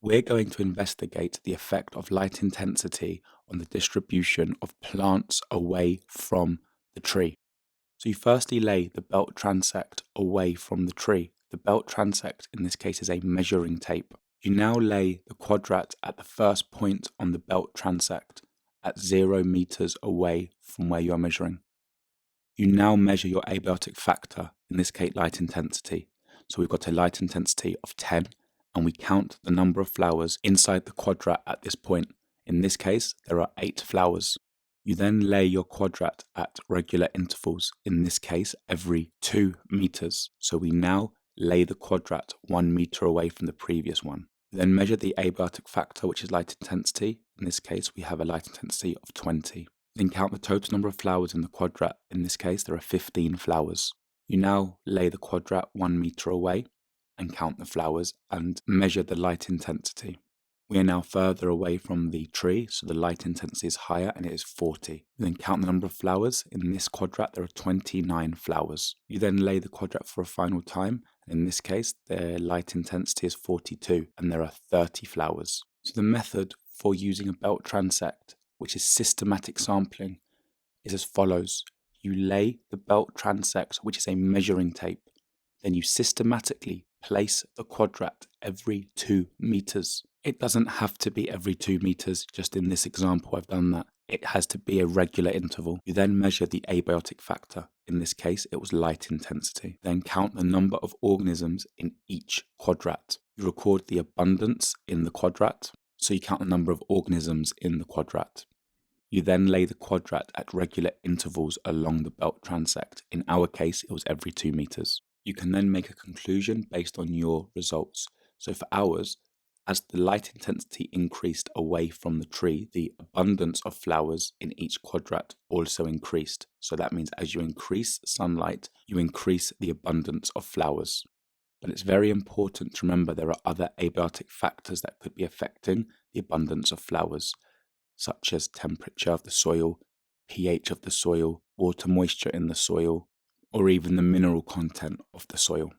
We're going to investigate the effect of light intensity on the distribution of plants away from the tree. So you firstly lay the belt transect away from the tree. The belt transect in this case is a measuring tape. You now lay the quadrat at the first point on the belt transect at 0 meters away from where you are measuring. You now measure your abiotic factor, in this case light intensity. So we've got a light intensity of 10, and we count the number of flowers inside the quadrat at this point. In this case, there are 8 flowers. You then lay your quadrat at regular intervals, in this case every 2 meters. So we now lay the quadrat 1 meter away from the previous one. We then measure the abiotic factor, which is light intensity. In this case, we have a light intensity of 20. Then count the total number of flowers in the quadrat. In this case, there are 15 flowers. You now lay the quadrat 1 meter away and count the flowers and measure the light intensity. We are now further away from the tree, so the light intensity is higher and it is 40. You then count the number of flowers. In this quadrat, there are 29 flowers. You then lay the quadrat for a final time. In this case, the light intensity is 42 and there are 30 flowers. So the method for using a belt transect, which is systematic sampling, is as follows. You lay the belt transect, which is a measuring tape. Then you systematically place the quadrat every 2 meters. It doesn't have to be every 2 meters, just in this example I've done that. It has to be a regular interval. You then measure the abiotic factor. In this case, it was light intensity. Then count the number of organisms in each quadrat. You record the abundance in the quadrat, so you count the number of organisms in the quadrat. You then lay the quadrat at regular intervals along the belt transect. In our case, it was every 2 meters. You can then make a conclusion based on your results. So for ours, as the light intensity increased away from the tree, the abundance of flowers in each quadrat also increased. So that means as you increase sunlight, you increase the abundance of flowers. But it's very important to remember there are other abiotic factors that could be affecting the abundance of flowers, such as temperature of the soil, pH of the soil, water moisture in the soil, or even the mineral content of the soil.